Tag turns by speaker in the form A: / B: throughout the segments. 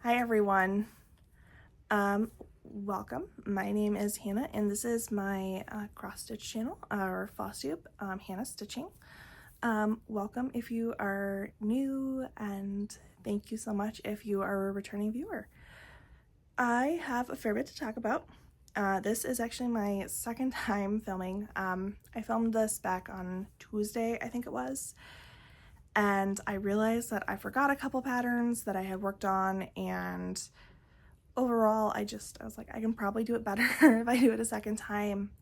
A: Hi everyone. Welcome. My name is Hannah and this is my cross stitch channel or Flosstube, Hannah Stitching. Welcome if you are new, and thank you so much if you are a returning viewer. I have a fair bit to talk about. This is actually my second time filming. I filmed this back on Tuesday, I think it was. And I realized that I forgot a couple patterns that I had worked on, and overall I was like, I can probably do it better if I do it a second time.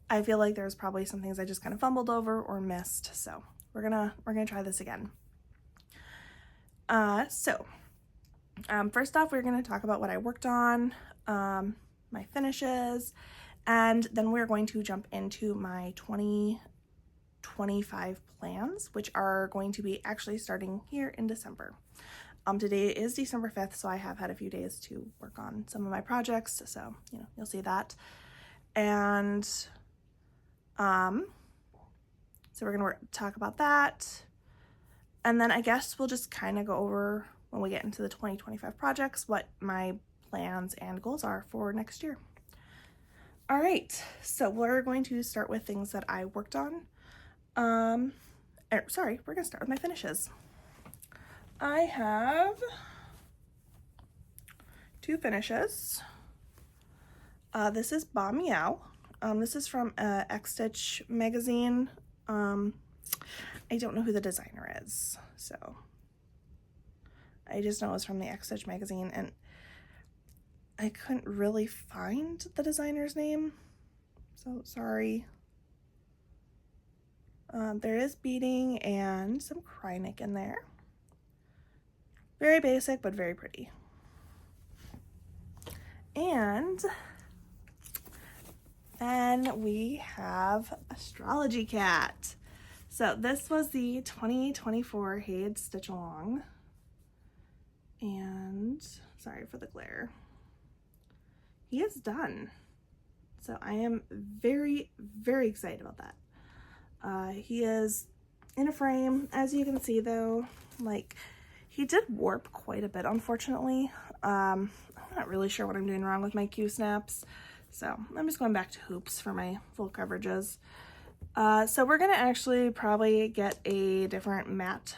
A: I feel like there's probably some things I just kind of fumbled over or missed, so we're gonna try this again. First off, we're gonna talk about what I worked on, my finishes, and then we're going to jump into my 2025 plans, which are going to be actually starting here in December. Today is December 5th, so I have had a few days to work on some of my projects, so you'll see that. And so we're gonna talk about that, and then I guess we'll just kind of go over, when we get into the 2025 projects, what my plans and goals are for next year. All right, so we're going to start with things that I worked on. We're gonna start with my finishes. I have two finishes. This is Ba Meow. This is from X Stitch magazine. I don't know who the designer is, so I just know it's from the X Stitch magazine, and I couldn't really find the designer's name, so sorry. There is beading and some Krynic in there. Very basic, but very pretty. And then we have Astrology Cat. So this was the 2024 Hayed Stitch Along. And sorry for the glare. He is done. So I am very, very excited about that. He is in a frame, as you can see though. Like, he did warp quite a bit, unfortunately. I'm not really sure what I'm doing wrong with my Q-snaps, so I'm just going back to hoops for my full coverages. So we're gonna actually probably get a different mat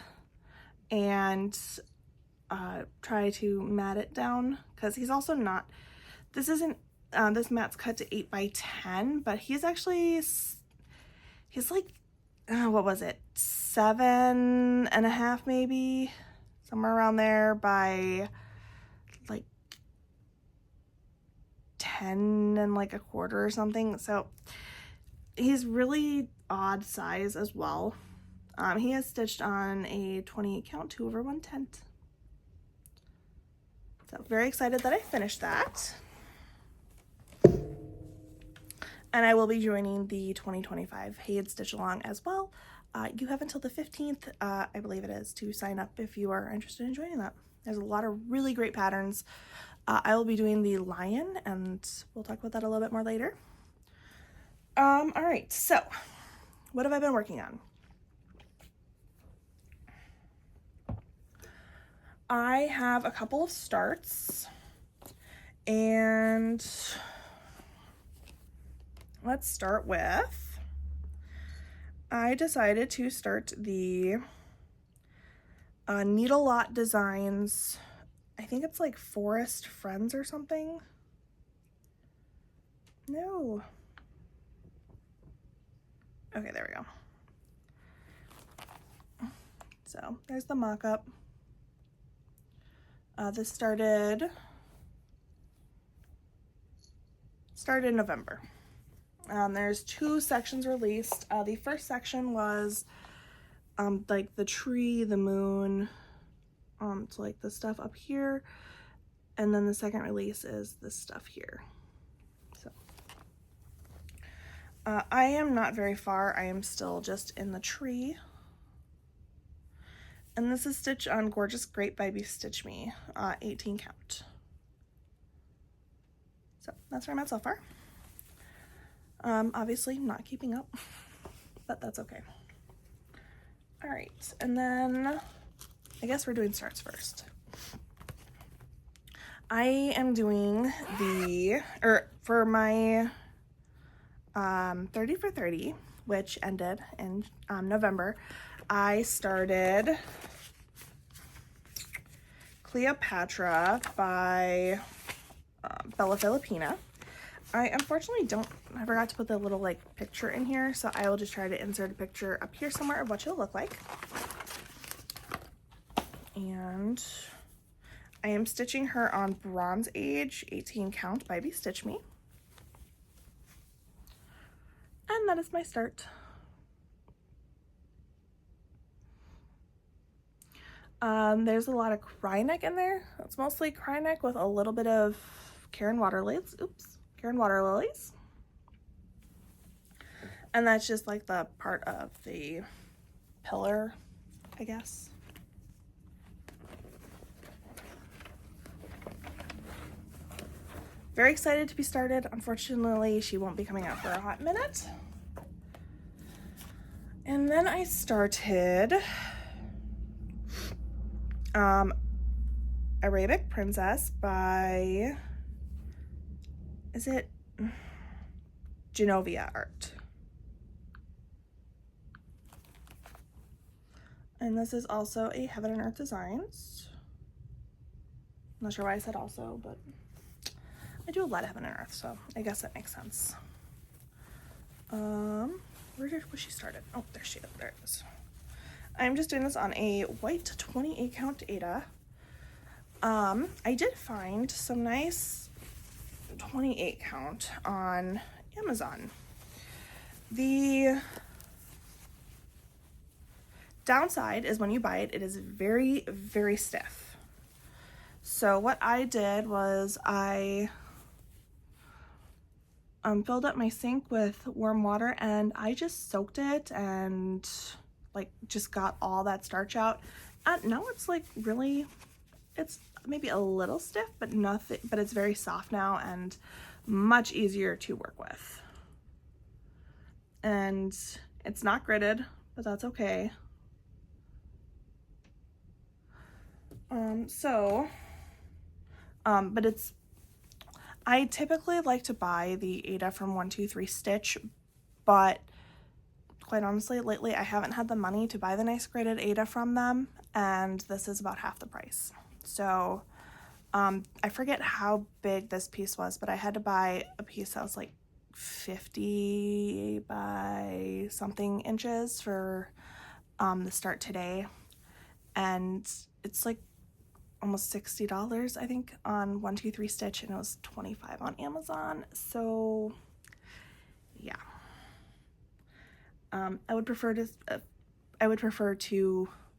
A: and try to mat it down, because he's also not, this mat's cut to 8x10, but he's like, what was it, 7.5 maybe, somewhere around there, by like 10 and like a quarter or something. So he's really odd size as well. He is stitched on a 28 count 2/110. So very excited that I finished that. And I will be joining the 2025 Hayed Stitch Along as well. You have until the 15th, I believe it is, to sign up if you are interested in joining that. There's a lot of really great patterns. I will be doing the lion, and we'll talk about that a little bit more later. All right, so what have I been working on? I have a couple of starts, and let's start with, I decided to start the Needle Lot Designs, I think it's like Forest Friends or something. No. Okay, there we go. So there's the mock-up. This started in November. There's two sections released. The first section was like the tree, the moon, so like the stuff up here, and then the second release is this stuff here. So I am not very far. I am still just in the tree, and this is stitched on Gorgeous Grape by Be Stitch Me, 18 count. So that's where I'm at so far. Obviously not keeping up, but that's okay. All right, and then I guess we're doing starts first. I am doing for my 30 for 30, which ended in November, I started Cleopatra by Bella Filipina. I unfortunately I forgot to put the little like picture in here, so I will just try to insert a picture up here somewhere of what she'll look like. And I am stitching her on Bronze Age 18 count by Be Stitch Me. And that is my start. There's a lot of cry neck in there. It's mostly cry neck with a little bit of Karen water lilies. And that's just like the part of the pillar, I guess. Very excited to be started. Unfortunately, she won't be coming out for a hot minute. And then I started Arabic Princess by, is it Genovia Art? And this is also a Heaven and Earth Designs. I'm not sure why I said also, but I do a lot of Heaven and Earth, so I guess that makes sense. Where was she started? Oh, there it is. I'm just doing this on a white 28 count Aida. I did find some nice 28 count on Amazon. The downside is when you buy it, it is very, very stiff. So what I did was I filled up my sink with warm water and I just soaked it and like just got all that starch out. And now it's like really, it's maybe a little stiff, but nothing, but it's very soft now and much easier to work with. And it's not gridded, but that's okay. But I typically like to buy the Aida from 123 Stitch, but quite honestly, lately I haven't had the money to buy the nice gridded Aida from them, and this is about half the price. So, I forget how big this piece was, but I had to buy a piece that was like 50 by something inches for the start today, and it's like almost $60, I think, on 123 Stitch, and it was $25 on Amazon. So yeah, I would prefer to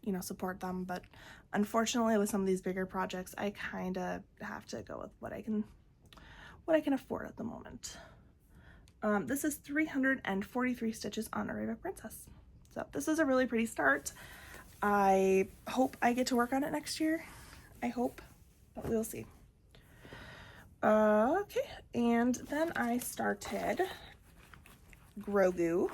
A: you know, support them, but unfortunately with some of these bigger projects I kind of have to go with what I can afford at the moment. This is 343 stitches on Arabic Princess, so this is a really pretty start. I hope I get to work on it next year. I hope, but we'll see. Okay, and then I started Grogu.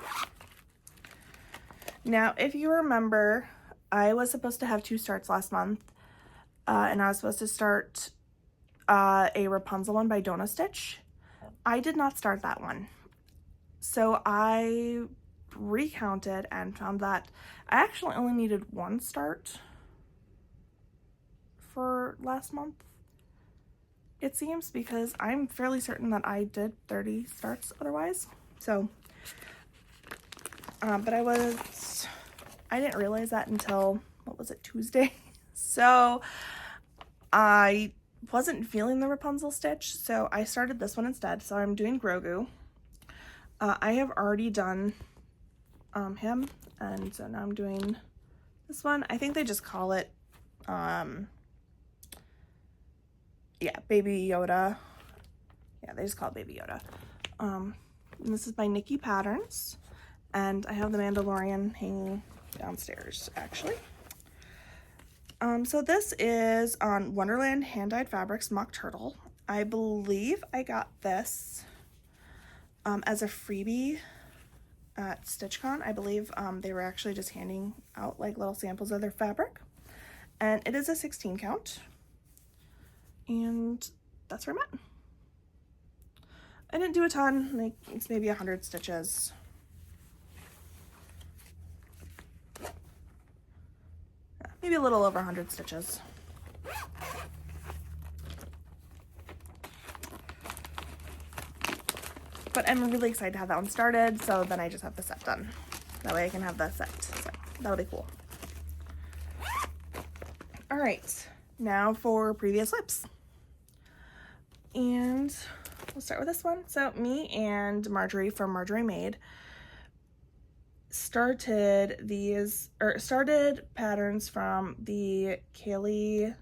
A: Now, if you remember, I was supposed to have 2 starts last month, and I was supposed to start a Rapunzel one by Donna Stitch. I did not start that one. So I recounted and found that I actually only needed 1 start for last month, it seems, because I'm fairly certain that I did 30 starts otherwise. So, but I didn't realize that until, what was it, Tuesday? So I wasn't feeling the Rapunzel stitch, so I started this one instead. So I'm doing Grogu. I have already done him, and so now I'm doing this one. I think they just call it yeah, Baby Yoda. Yeah, they just call it Baby Yoda. And this is by Nikki Patterns, and I have the Mandalorian hanging downstairs, actually. So this is on Wonderland Hand-Dyed Fabrics Mock Turtle. I believe I got this as a freebie at StitchCon. I believe they were actually just handing out like little samples of their fabric. And it is a 16 count. and that's where I'm at. I didn't do a ton, like it's maybe 100 stitches. Yeah, maybe a little over 100 stitches. But I'm really excited to have that one started, so then I just have the set done. That way I can have the set, so that'll be cool. All right, now for previous WIPs. And we'll start with this one. So me and Marjorie from Marjorie Made started patterns from the Kaylee,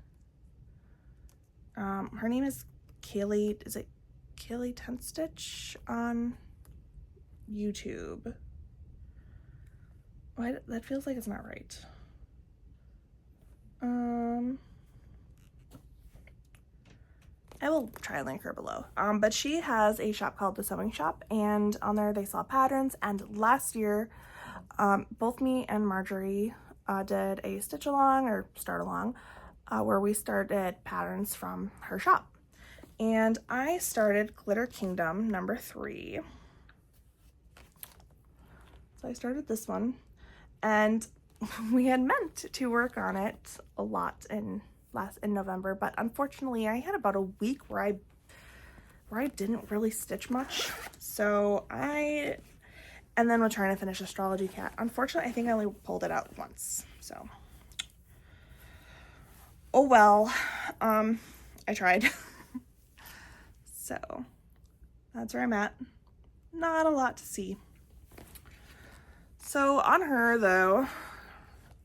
A: her name is Kaylee, is it Kaylee 10 Stitch on YouTube? Why, that feels like it's not right. I will try and link her below. But she has a shop called The Sewing Shop, and on there they sell patterns. And last year, both me and Marjorie did a stitch along or start along where we started patterns from her shop. And I started Glitter Kingdom number 3. So I started this one, and we had meant to work on it a lot in November, but unfortunately I had about a week where I didn't really stitch much. So and then we're trying to finish Astrology Cat. Unfortunately, I think I only pulled it out once. So, oh well, I tried. So that's where I'm at. Not a lot to see. So on her though,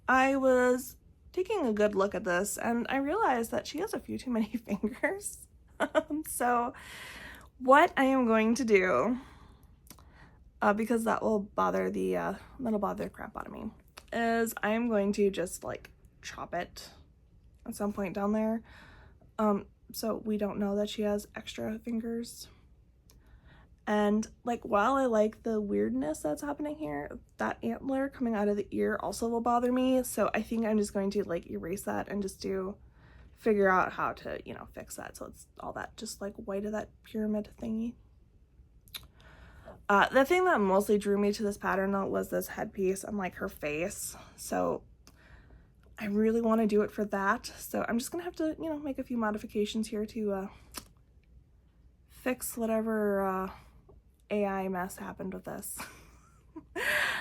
A: I was taking a good look at this and I realized that she has a few too many fingers. So what I am going to do, because that'll bother the crap out of me, is I am going to just like chop it at some point down there, so we don't know that she has extra fingers. And like, while I like the weirdness that's happening here, that antler coming out of the ear also will bother me. So I think I'm just going to like erase that and just figure out how to, you know, fix that. So it's all that just like white of that pyramid thingy. The thing that mostly drew me to this pattern though was this headpiece and like her face. So I really want to do it for that. So I'm just gonna have to, you know, make a few modifications here to fix whatever AI mess happened with this.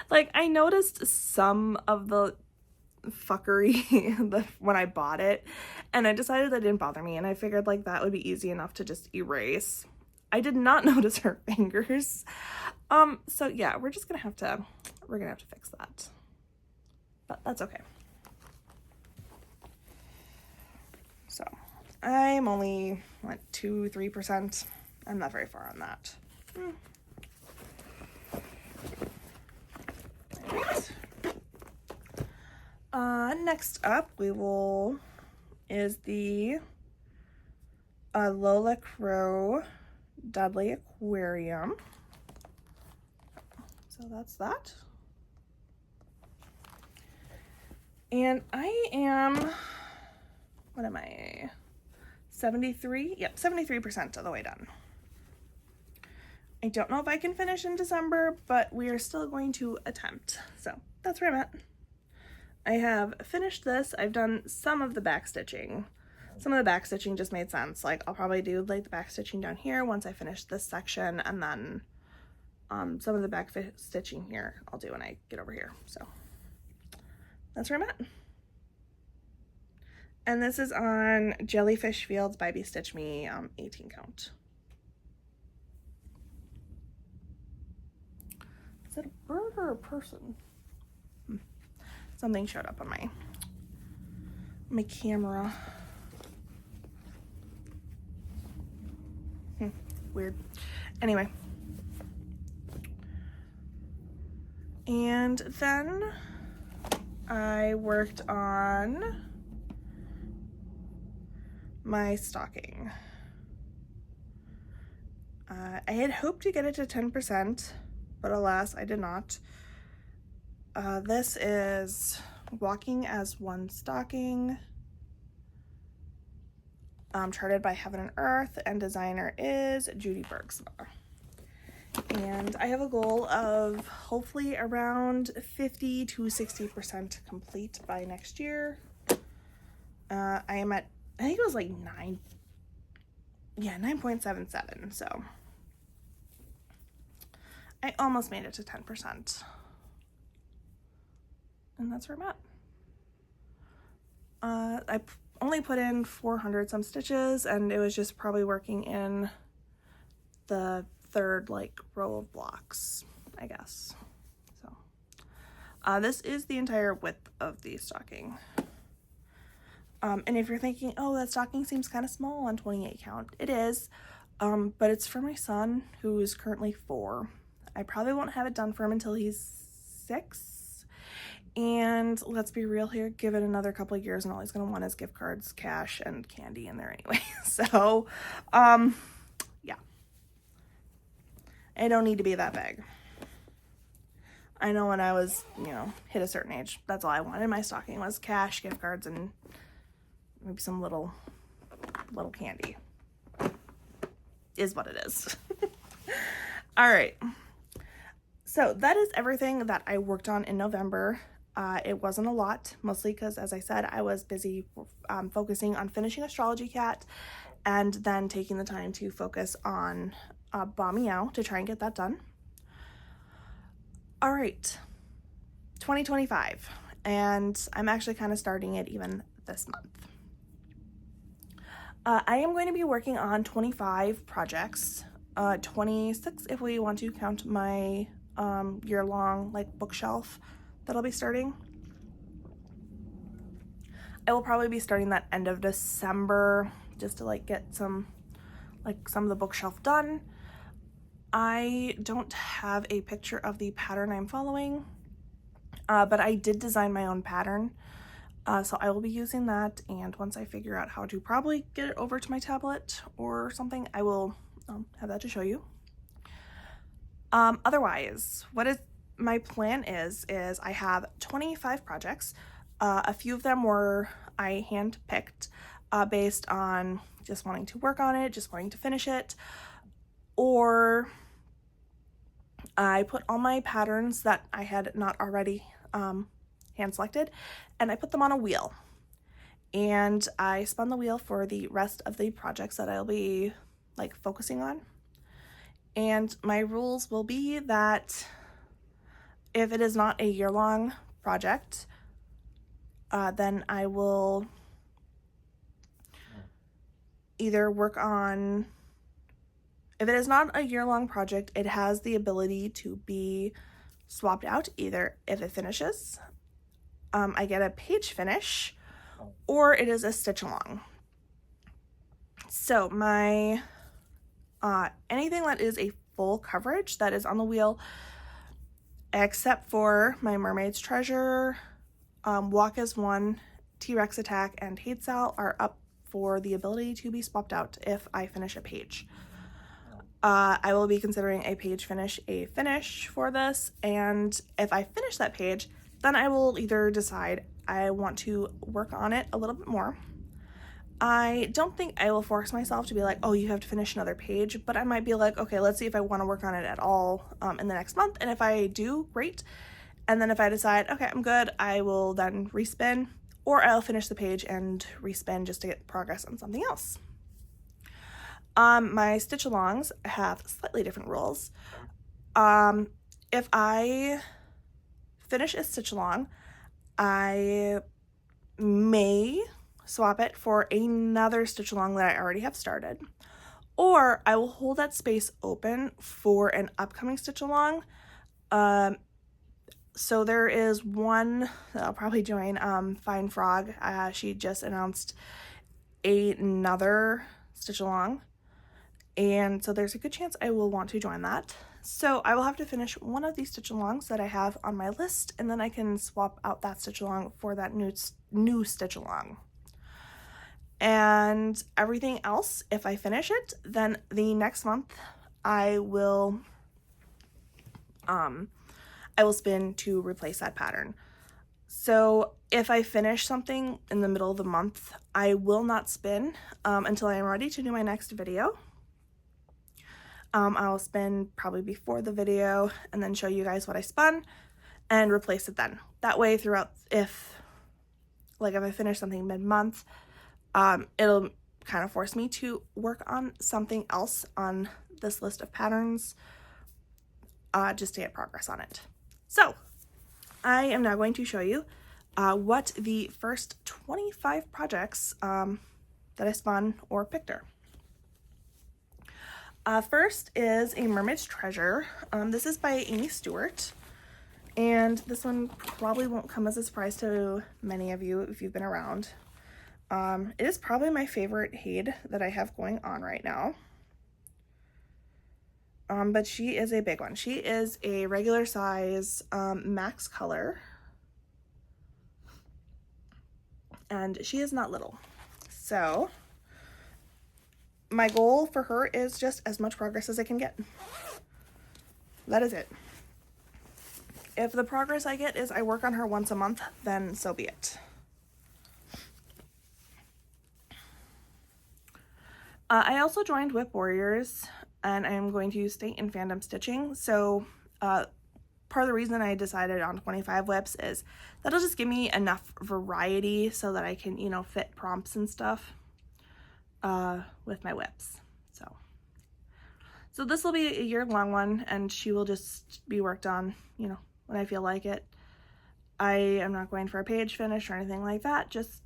A: Like, I noticed some of the fuckery when I bought it, and I decided that didn't bother me, and I figured like that would be easy enough to just erase. I did not notice her fingers. So yeah, we're gonna have to fix that. But that's okay. So I'm only what, 2-3%. I'm not very far on that. Right. Next up is the Lola Crow Dudley Aquarium. So that's that. And I am, what am I, 73? Yep, 73% of the way done. I don't know if I can finish in December, but we are still going to attempt. So that's where I'm at. I have finished this. I've done some of the back stitching. Some of the back stitching just made sense. Like, I'll probably do like the back stitching down here once I finish this section, and then some of the back stitching here I'll do when I get over here. So that's where I'm at. And this is on Jellyfish Fields by Be Stitch Me 18 count. Is it a bird or a person? Something showed up on my camera. Weird. Anyway. And then I worked on my stocking. I had hoped to get it to 10%, but alas, I did not. This is Walking as One stocking. charted by Heaven and Earth, and designer is Judy Bergsma. And I have a goal of hopefully around 50 to 60% complete by next year. I am at, I think it was like 9.77, so I almost made it to 10%. And that's where I'm at. I only put in 400 some stitches, and it was just probably working in the third like row of blocks, I guess. So this is the entire width of the stocking. And if you're thinking, oh, that stocking seems kind of small on 28 count, it is, but it's for my son, who is currently 4. I probably won't have it done for him until he's 6. And let's be real here, give it another couple of years and all he's going to want is gift cards, cash, and candy in there anyway. So, yeah. I don't need to be that big. I know when I was, hit a certain age, that's all I wanted in my stocking was cash, gift cards, and maybe some little candy. Is what it is. All right. So that is everything that I worked on in November. It wasn't a lot, mostly because, as I said, I was busy focusing on finishing Astrology Cat and then taking the time to focus on Ba Meow to try and get that done. All right, 2025, and I'm actually kind of starting it even this month. I am going to be working on 25 projects, 26 if we want to count my year-long bookshelf that I'll be starting. I will probably be starting that end of December just to get some of the bookshelf done. I don't have a picture of the pattern I'm following, but I did design my own pattern. So I will be using that, and once I figure out how to probably get it over to my tablet or something, I will have that to show you. Otherwise, what is my plan is I have 25 projects. A few of them were I hand-picked based on just wanting to work on it, just wanting to finish it, or I put all my patterns that I had not already hand selected, and I put them on a wheel, and I spun the wheel for the rest of the projects that I'll be focusing on. And my rules will be that if it is not a year-long project, then I will either work on, if it is not a year-long project, it has the ability to be swapped out, either if it finishes, I get a page finish, or it is a stitch along. So my anything that is a full coverage that is on the wheel, except for my Mermaid's Treasure, Walk as One, T-Rex Attack, and Hate Sal, are up for the ability to be swapped out if I finish a page. I will be considering a page finish a finish for this, and if I finish that page, then I will either decide I want to work on it a little bit more. I don't think I will force myself to be like, oh, you have to finish another page, but I might be like, okay, let's see if I want to work on it at all in the next month, and if I do, great. And then if I decide, okay, I'm good, I will then respin, or I'll finish the page and respin just to get progress on something else. My stitch alongs have slightly different rules. If I finish a stitch along, I may swap it for another stitch along that I already have started, or I will hold that space open for an upcoming stitch along. So there is one that I'll probably join, Fine Frog. She just announced another stitch along, and so there's a good chance I will want to join that. So I will have to finish one of these stitch alongs that I have on my list, and then I can swap out that stitch along for that new stitch along. And everything else, if I finish it, then the next month I will spin to replace that pattern. So if I finish something in the middle of the month, I will not spin until I am ready to do my next video. I'll spin probably before the video and then show you guys what I spun and replace it then. That way throughout, if I finish something mid-month, it'll kind of force me to work on something else on this list of patterns just to get progress on it. So I am now going to show you what the first 25 projects that I spun or picked are. First is a Mermaid's Treasure. This is by Amy Stewart, and this one probably won't come as a surprise to many of you if you've been around. It is probably my favorite Haid that I have going on right now. But she is a big one. She is a regular size max color, and she is not little. So my goal for her is just as much progress as I can get. That is it. If the progress I get is I work on her once a month, then so be it. I also joined Whip Warriors, and I am going to stay in fandom stitching. So part of the reason I decided on 25 whips is that'll just give me enough variety so that I can, fit prompts and stuff with my whips. So this will be a year-long one, and she will just be worked on, when I feel like it. I am not going for a page finish or anything like that, just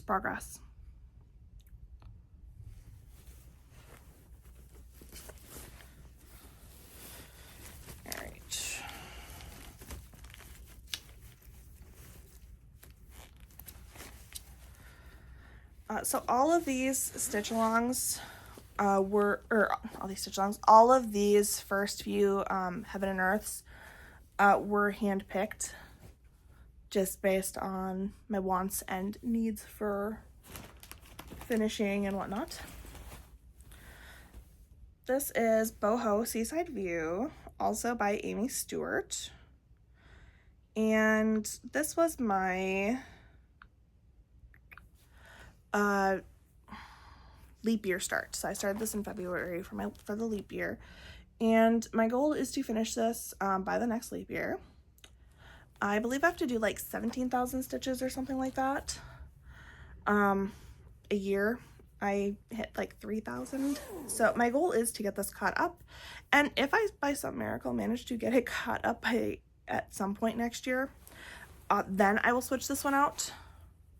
A: progress. All right. So all of these stitch-alongs all of these first few Heaven and Earths were hand-picked just based on my wants and needs for finishing and whatnot. This is Boho Seaside View, also by Amy Stewart. And this was my leap year start. So I started this in February for the leap year, and my goal is to finish this by the next leap year. I believe I have to do like 17,000 stitches or something like that a year. I hit like 3,000, so my goal is to get this caught up, and if I by some miracle manage to get it caught up at some point next year, then I will switch this one out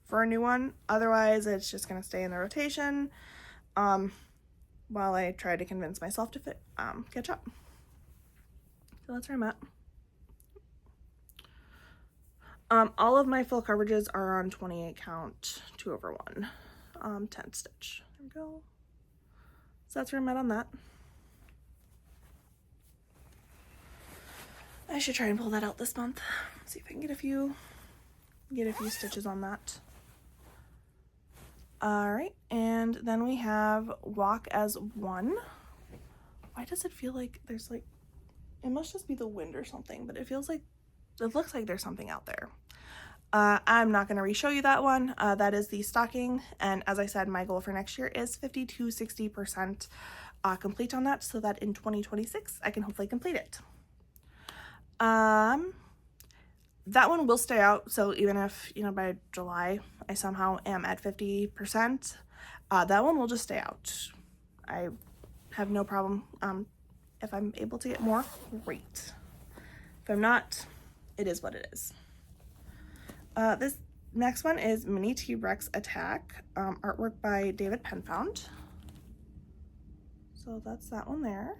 A: for a new one. Otherwise it's just gonna stay in the rotation while I try to convince myself to catch up. So that's where I'm at. All of my full coverages are on 28 count 2/1 10 stitch. There we go. So that's where I'm at on that. I should try and pull that out this month. See if I can get a few stitches on that. All right, and then we have Walk as One. Why does it feel like there's it must just be the wind or something, but it looks like there's something out there. I'm not going to re-show you that one. That is the stocking, and as I said, my goal for next year is 50 to 60% complete on that, so that in 2026 I can hopefully complete it. That one will stay out, so even if, by July I somehow am at 50%, that one will just stay out. I have no problem. If I'm able to get more, great. If I'm not, it is what it is. This next one is Mini T-Rex Attack, artwork by David Penfound. So that's that one there.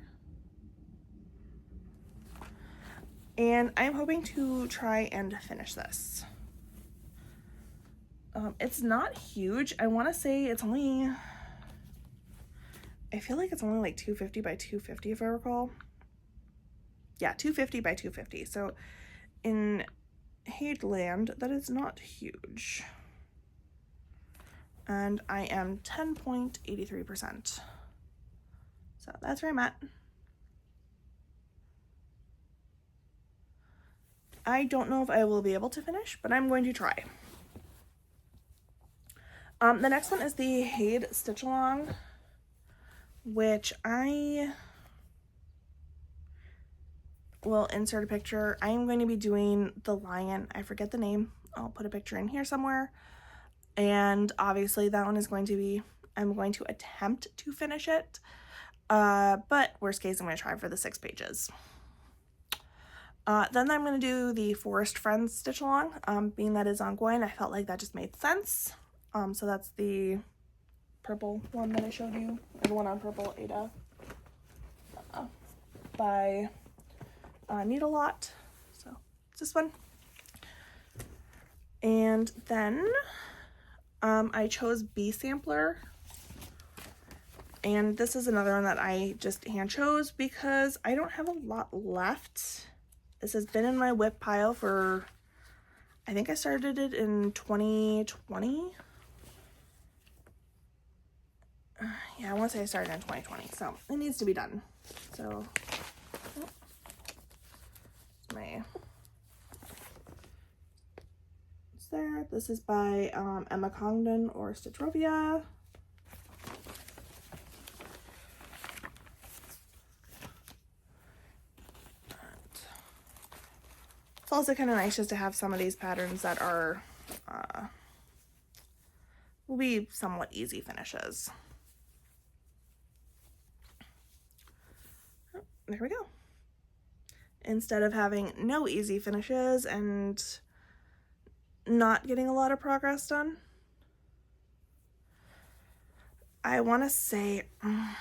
A: And I'm hoping to try and finish this. It's not huge. I want to say it's only, I feel like it's only like 250 by 250 if I recall. Yeah, 250 by 250. So in Haidland, that is not huge. And I am 10.83%. So that's where I'm at. I don't know if I will be able to finish, but I'm going to try. The next one is the Hade Stitch Along, which I will insert a picture. I am going to be doing the lion. I forget the name. I'll put a picture in here somewhere. And obviously that one is going to be, I'm going to attempt to finish it. But worst case, I'm going to try for the 6 pages. Then I'm going to do the Forest Friends Stitch Along. Being that is ongoing, I felt like that just made sense. So that's the purple one that I showed you, or the one on purple, Ada, by Needle Lot. So it's this one. And then I chose Bee Sampler. And this is another one that I just hand chose because I don't have a lot left. This has been in my WIP pile for, I think I started it in 2020. Yeah, I want to say I started in 2020, so it needs to be done. So, it's there. This is by Emma Congdon or Stitchrovia. It's also kind of nice just to have some of these patterns that are, will be somewhat easy finishes. Oh, there we go. Instead of having no easy finishes and not getting a lot of progress done. I want to say, oh,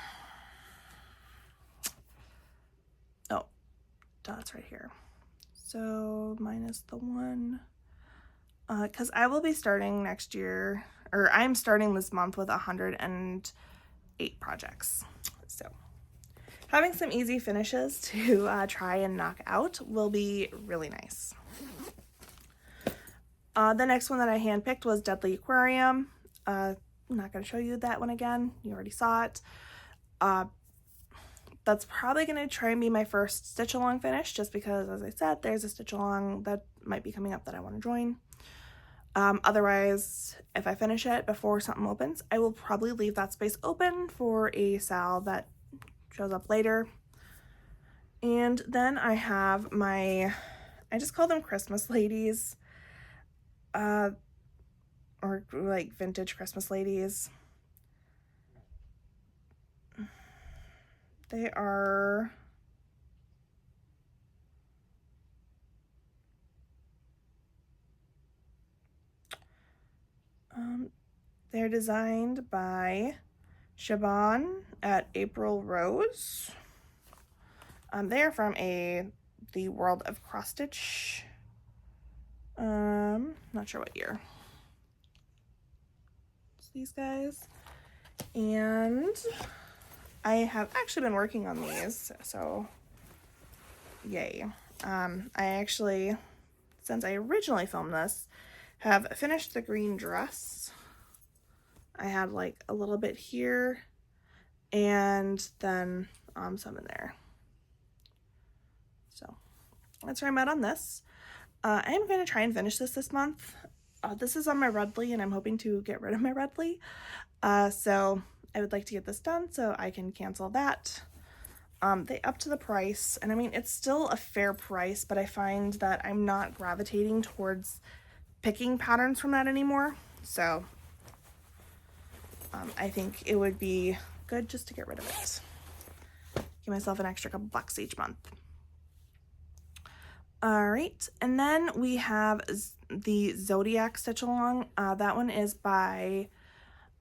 A: that's right here. So minus the 1, because I will be starting next year, or I'm starting this month with 108 projects. So having some easy finishes to try and knock out will be really nice. The next one that I handpicked was Deadly Aquarium. I'm not going to show you that one again. You already saw it. That's probably going to try and be my first stitch along finish, just because, as I said, there's a stitch along that might be coming up that I want to join. Otherwise, if I finish it before something opens, I will probably leave that space open for a sal that shows up later. And then I have my, I just call them Christmas ladies, or like vintage Christmas ladies. They are they're designed by Shaban at April Rose. They are from the World of Cross Stitch. Not sure what year. It's these guys. And I have actually been working on these, so yay. I actually, since I originally filmed this, have finished the green dress. I had like a little bit here and then some in there. So that's where I'm at on this. I am going to try and finish this month. This is on my Rudley and I'm hoping to get rid of my Rudley. So I would like to get this done so I can cancel that. They upped the price, and I mean, it's still a fair price, but I find that I'm not gravitating towards picking patterns from that anymore. So I think it would be good just to get rid of it. Give myself an extra couple bucks each month. All right, and then we have the Zodiac Stitch Along. That one is by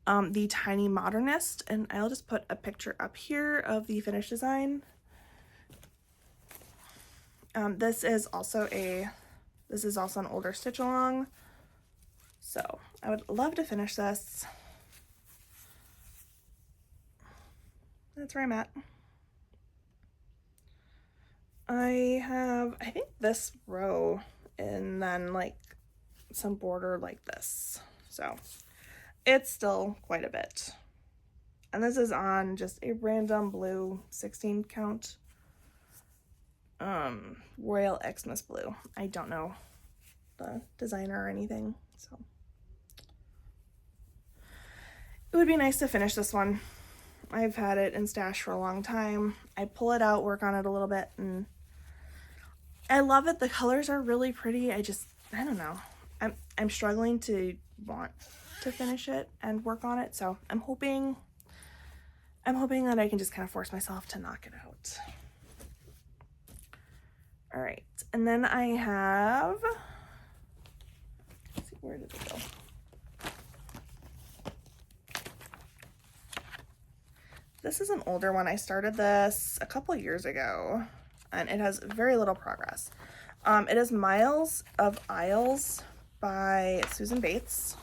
A: the Tiny Modernist, and I'll just put a picture up here of the finished design. This is also an older stitch along, so I would love to finish this. That's where I'm at. I think this row and then like some border like this, so it's still quite a bit. And this is on just a random blue 16 count. Royal Xmas Blue. I don't know the designer or anything, so it would be nice to finish this one. I've had it in stash for a long time. I pull it out, work on it a little bit, and I love it. The colors are really pretty. I don't know. I'm struggling to want to finish it and work on it, so I'm hoping that I can just kind of force myself to knock it out. All right, and then I have, let's see, where did it go? This is an older one. I started this a couple years ago, and it has very little progress. It is Miles of Isles by Susan Bates.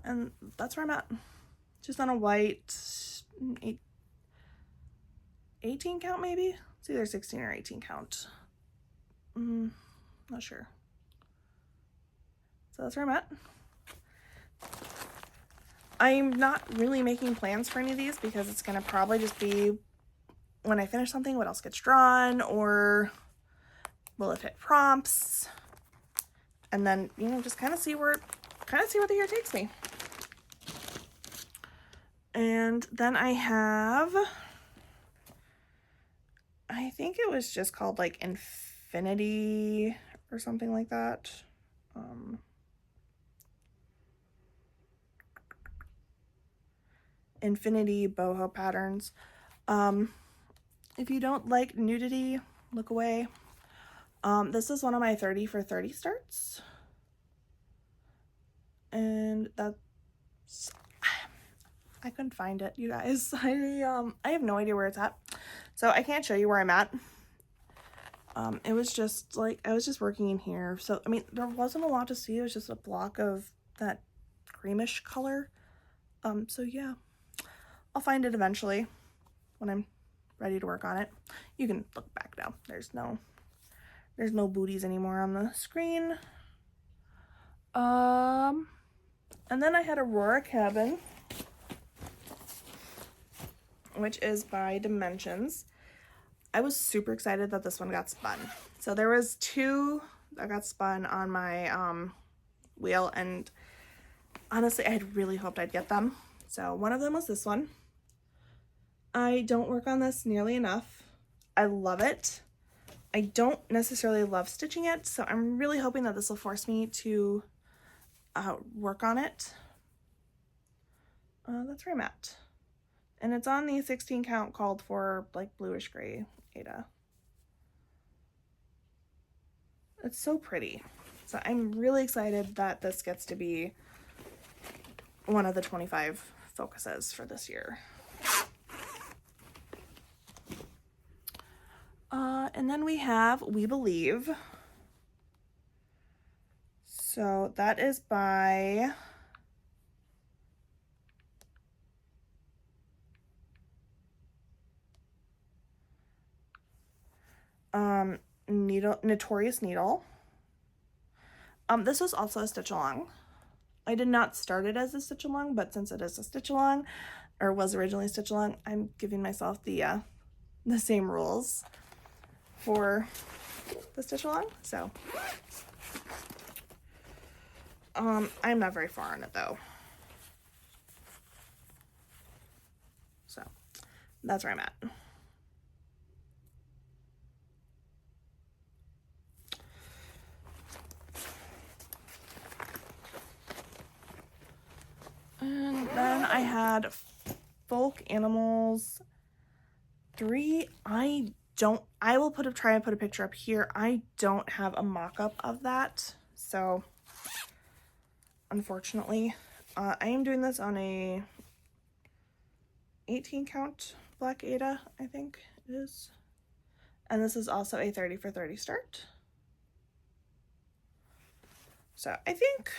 A: And that's where I'm at. Just on a white 18 count maybe? It's either 16 or 18 count. Not sure. So that's where I'm at. I'm not really making plans for any of these because it's going to probably just be when I finish something, what else gets drawn, or will it hit prompts? And then, you know, just kind of see where the year takes me. And then I have, I think it was just called like Infinity or something like that. Infinity boho patterns. If you don't like nudity, look away. This is one of my 30 for 30 starts. And that's, I couldn't find it, you guys. I have no idea where it's at. So I can't show you where I'm at. It was just like, I was just working in here. So, I mean, there wasn't a lot to see. It was just a block of that creamish color. So yeah, I'll find it eventually when I'm ready to work on it. You can look back now. There's no booties anymore on the screen. And then I had Aurora Cabin, which is by Dimensions. I was super excited that this one got spun. So there was 2 that got spun on my wheel, and honestly, I had really hoped I'd get them. So one of them was this one. I don't work on this nearly enough. I love it. I don't necessarily love stitching it, so I'm really hoping that this will force me to work on it. That's where I'm at. And it's on the 16 count called for like bluish gray Ada. It's so pretty. So I'm really excited that this gets to be one of the 25 focuses for this year. And then we have We Believe. So that is by Notorious Needle. This was also a stitch along. I did not start it as a stitch along, but since it is a stitch along, or was originally a stitch along, I'm giving myself the same rules for the stitch along. So I'm not very far on it though. So that's where I'm at. And then I had Folk Animals 3. I will try and put a picture up here. I don't have a mock-up of that, so unfortunately, I am doing this on a 18 count black Ada, I think it is. And this is also a 30 for 30 start. So I think,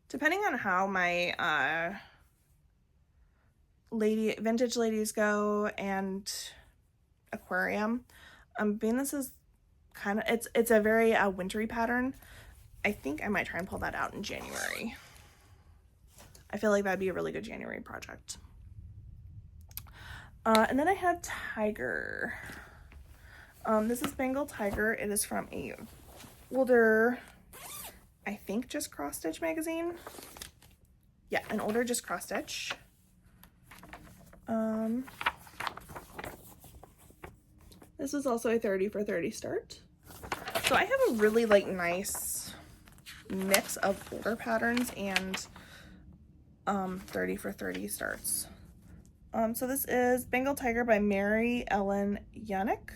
A: depending on how my vintage ladies go and aquarium, being this is kind of, it's a very wintry pattern. I think I might try and pull that out in January. I feel like that'd be a really good January project. And then I have Tiger. This is Bengal Tiger. It is from a older, I think, just cross stitch magazine. Yeah, an older just cross stitch. This is also a 30 for 30 start. So I have a really like nice mix of older patterns and 30 for 30 starts. So this is Bengal Tiger by Mary Ellen Yannick.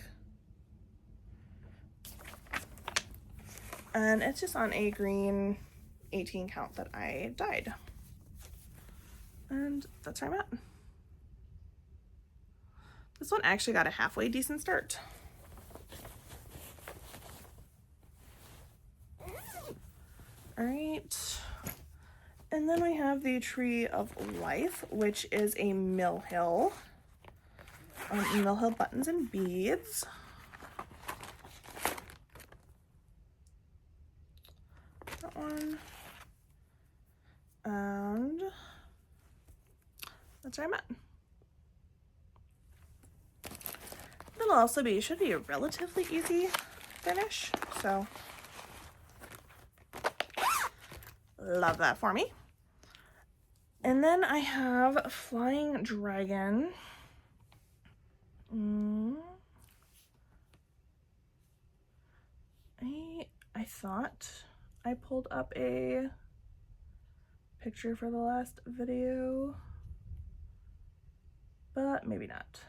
A: And it's just on a green 18 count that I dyed. And that's where I'm at. This one actually got a halfway decent start. All right. And then we have the Tree of Life, which is a Mill Hill. Mill Hill buttons and beads. That one. And that's where I'm at. It'll also be, should be a relatively easy finish, so love that for me. And then I have Flying Dragon. I thought I pulled up a picture for the last video, but maybe not.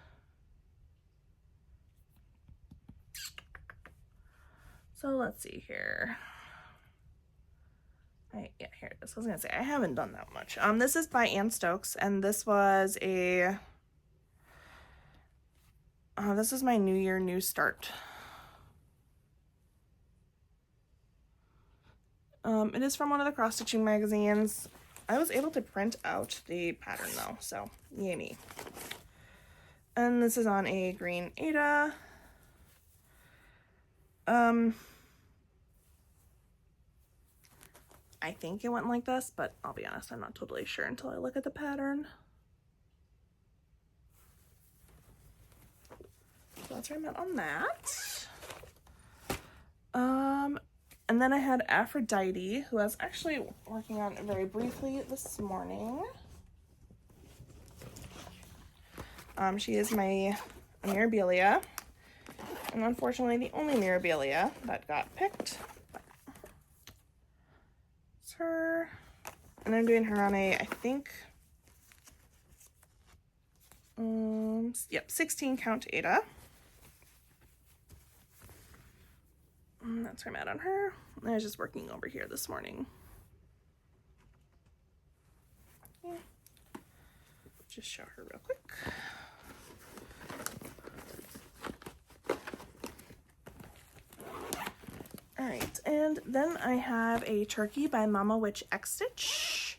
A: So let's see here. Yeah, here it is. I was gonna say, I haven't done that much. This is by Ann Stokes, and this was a, this is my New Year, New Start. It is from one of the cross stitching magazines. I was able to print out the pattern though, so yay me. And this is on a green Aida. I think it went like this, but I'll be honest, I'm not totally sure until I look at the pattern. So that's where I'm at on that. And then I had Aphrodite, who I was actually working on very briefly this morning. She is my Mirabilia, and unfortunately the only Mirabilia that got picked. It's her, and I'm doing her on a, I think, yep, 16 count Aida. And that's where I'm at on her. I was just working over here this morning. Yeah. Just show her real quick. All right, and then I have a turkey by Mama Witch X Stitch.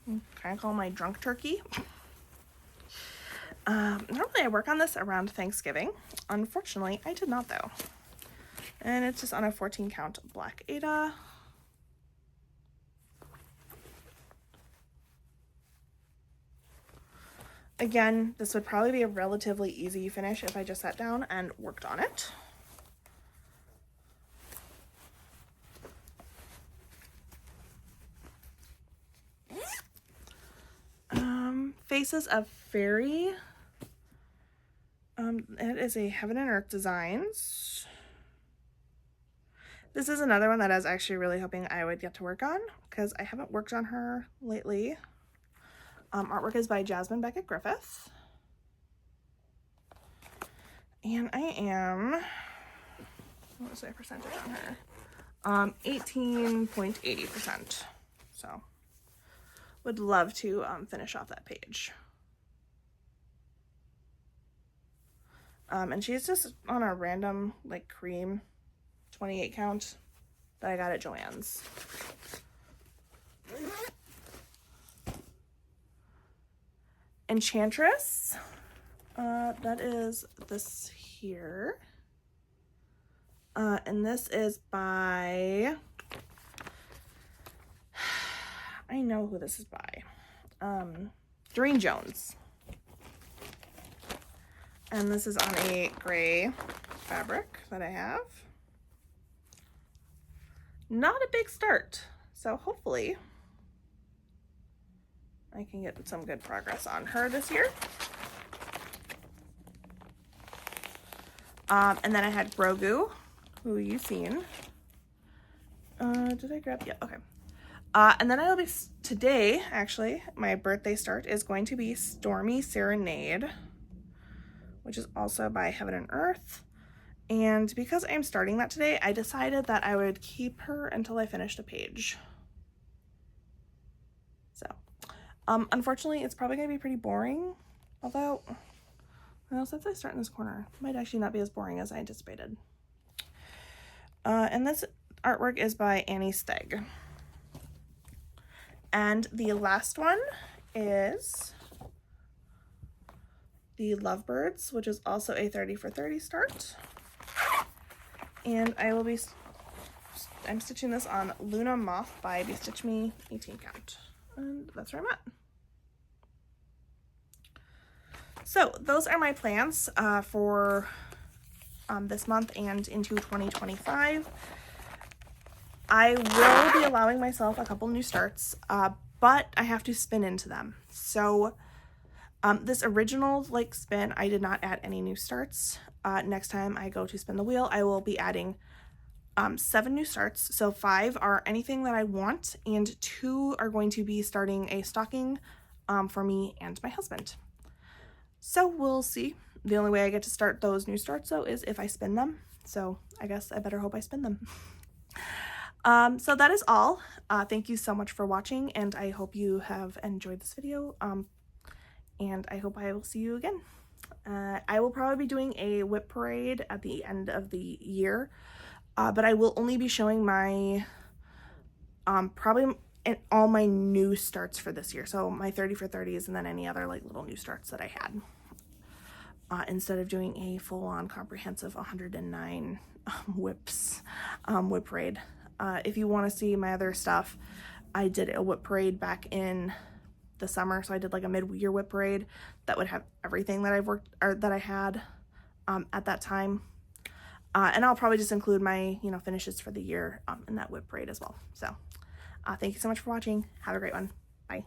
A: Kind of call my drunk turkey. Normally I work on this around Thanksgiving. Unfortunately, I did not though. And it's just on a 14 count black Aida. Again, this would probably be a relatively easy finish if I just sat down and worked on it. Faces of Fairy. It is a Heaven and Earth Designs. This is another one that I was actually really hoping I would get to work on because I haven't worked on her lately. Artwork is by Jasmine Beckett Griffith. And I am, what was my percentage on her? 18.80%. So would love to finish off that page. And she's just on a random like cream 28 count that I got at Joann's. Enchantress, that is this here. And this is by know who this is by. Doreen Jones. And this is on a gray fabric that I have. Not a big start, so hopefully I can get some good progress on her this year. And then I had Grogu, who you've seen. Did I grab? Yeah, okay. And then I'll be, today, actually, my birthday start is going to be Stormy Serenade, which is also by Heaven and Earth. And because I'm starting that today, I decided that I would keep her until I finished a page. So, unfortunately, it's probably going to be pretty boring, although, well, since I start in this corner, it might actually not be as boring as I anticipated. And this artwork is by Annie Stegg. And the last one is the Lovebirds, which is also a 30 for 30 start. And I'm stitching this on Luna Moth by Be Stitch Me 18 count. And that's where I'm at. So those are my plans for this month and into 2025. I will be allowing myself a couple new starts, but I have to spin into them. So this original spin, I did not add any new starts. Next time I go to spin the wheel, I will be adding 7 new starts. So 5 are anything that I want, and 2 are going to be starting a stocking for me and my husband. So we'll see. The only way I get to start those new starts, though, is if I spin them. So I guess I better hope I spin them. So that is all. Thank you so much for watching, and I hope you have enjoyed this video. And I hope I will see you again. I will probably be doing a whip parade at the end of the year, but I will only be showing my, probably all my new starts for this year. So my 30 for 30s and then any other little new starts that I had. Instead of doing a full-on comprehensive 109 whip parade. If you want to see my other stuff, I did a whip parade back in the summer, so I did a mid-year whip parade that would have everything that I had at that time, and I'll probably just include my finishes for the year in that whip parade as well. So thank you so much for watching. Have a great one. Bye.